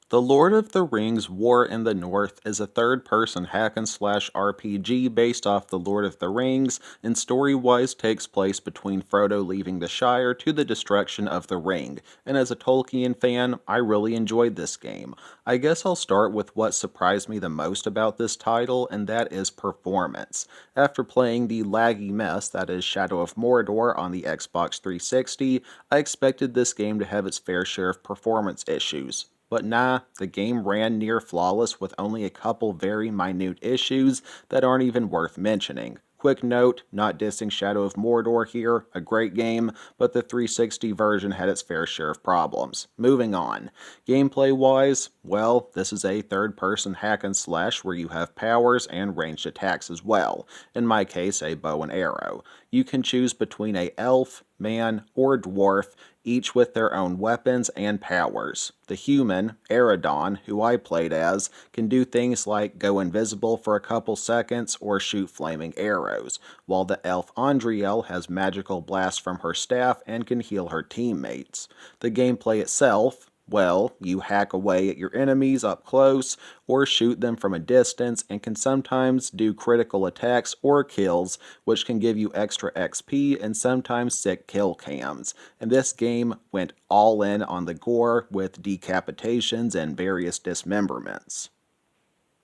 The Lord of the Rings War in the North is a third-person hack-and-slash RPG based off The Lord of the Rings, and story-wise takes place between Frodo leaving the Shire to the destruction of the Ring, and as a Tolkien fan, I really enjoyed this game. I guess I'll start with what surprised me the most about this title, and that is performance. After playing the laggy mess that is Shadow of Mordor on the Xbox 360, I expected this game to have its fair share of performance issues. But nah, the game ran near flawless with only a couple very minute issues that aren't even worth mentioning. Quick note, not dissing Shadow of Mordor here, a great game, but the 360 version had its fair share of problems. Moving on. Gameplay wise, well, this is a third person hack and slash where you have powers and ranged attacks as well. In my case, a bow and arrow. You can choose between a elf, man, or dwarf, each with their own weapons and powers. The human, Eridon, who I played as, can do things like go invisible for a couple seconds or shoot flaming arrows, while the elf Andriel has magical blasts from her staff and can heal her teammates. The gameplay itself, well, you hack away at your enemies up close or shoot them from a distance and can sometimes do critical attacks or kills, which can give you extra XP and sometimes sick kill cams. And this game went all in on the gore with decapitations and various dismemberments.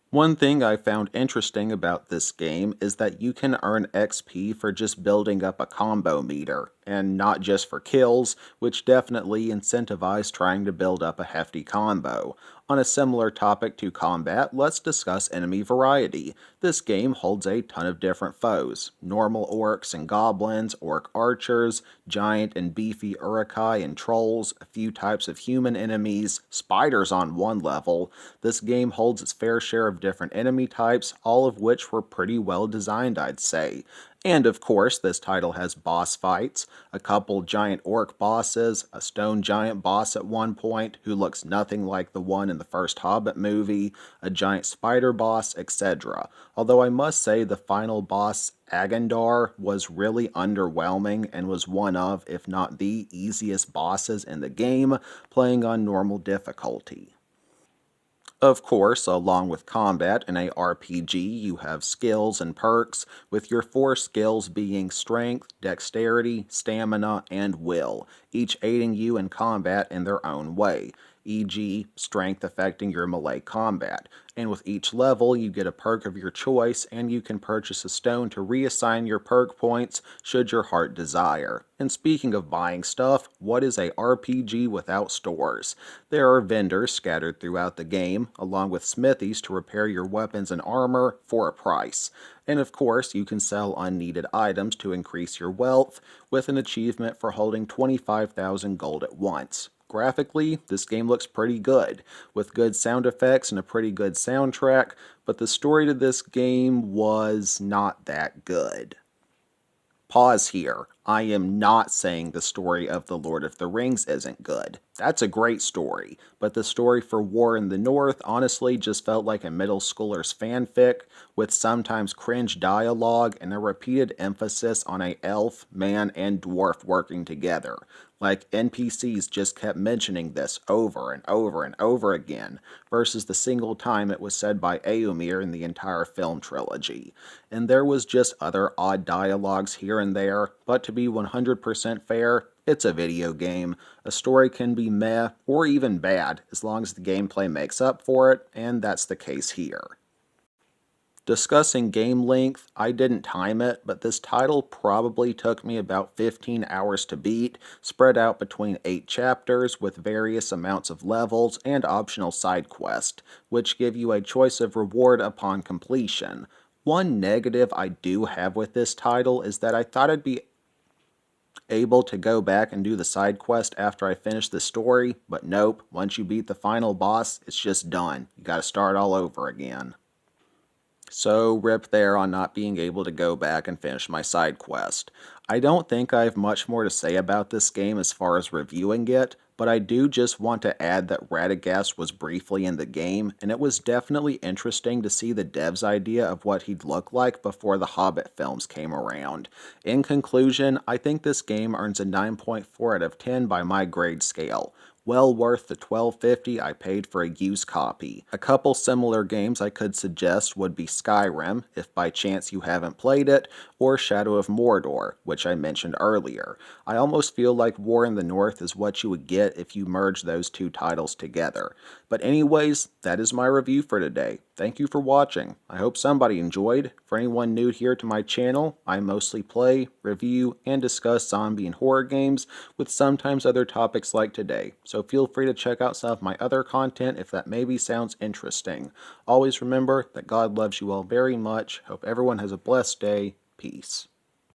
One thing I found interesting about this game is that you can earn XP for just building up a combo meter, and not just for kills, which definitely incentivize trying to build up a hefty combo. On a similar topic to combat, let's discuss enemy variety. This game holds a ton of different foes. Normal orcs and goblins, orc archers, giant and beefy urukai and trolls, a few types of human enemies, spiders on one level. This game holds its fair share of different enemy types, all of which were pretty well designed, I'd say. And of course, this title has boss fights, a couple giant orc bosses, a stone giant boss at one point who looks nothing like the one in the first Hobbit movie, a giant spider boss, etc. Although I must say the final boss, Agandar, was really underwhelming and was one of, if not the easiest bosses in the game, playing on normal difficulty. Of course, along with combat in a RPG, you have skills and perks, with your four skills being strength, dexterity, stamina, and will, each aiding you in combat in their own way, e.g., strength affecting your melee combat. And with each level, you get a perk of your choice, and you can purchase a stone to reassign your perk points should your heart desire. And speaking of buying stuff, what is a RPG without stores? There are vendors scattered throughout the game, along with smithies to repair your weapons and armor for a price. And of course, you can sell unneeded items to increase your wealth, with an achievement for holding 25,000 gold at once. Graphically, this game looks pretty good, with good sound effects and a pretty good soundtrack, but the story to this game was not that good. Pause here. I am not saying the story of The Lord of the Rings isn't good. That's a great story, but the story for War in the North honestly just felt like a middle schooler's fanfic, with sometimes cringe dialogue and a repeated emphasis on a elf, man, and dwarf working together. Like NPCs just kept mentioning this over and over and over again, versus the single time it was said by Eomer in the entire film trilogy. And there was just other odd dialogues here and there, but to be 100% fair, it's a video game. A story can be meh or even bad as long as the gameplay makes up for it, and that's the case here. Discussing game length, I didn't time it, but this title probably took me about 15 hours to beat, spread out between 8 chapters with various amounts of levels and optional side quests, which give you a choice of reward upon completion. One negative I do have with this title is that I thought I'd be able to go back and do the side quest after I finish the story, but nope, once you beat the final boss, it's just done. You gotta start all over again. So, rip there on not being able to go back and finish my side quest. I don't think I have much more to say about this game as far as reviewing it, but I do just want to add that Radagast was briefly in the game, and it was definitely interesting to see the devs' idea of what he'd look like before the Hobbit films came around. In conclusion, I think this game earns a 9.4 out of 10 by my grade scale. Well worth the $12.50 I paid for a used copy. A couple similar games I could suggest would be Skyrim, if by chance you haven't played it, or Shadow of Mordor, which I mentioned earlier. I almost feel like War in the North is what you would get if you merge those two titles together. But anyways, that is my review for today. Thank you for watching. I hope somebody enjoyed. For anyone new here to my channel, I mostly play, review, and discuss zombie and horror games, with sometimes other topics like today. So feel free to check out some of my other content if that maybe sounds interesting. Always remember that God loves you all very much. Hope everyone has a blessed day. Peace.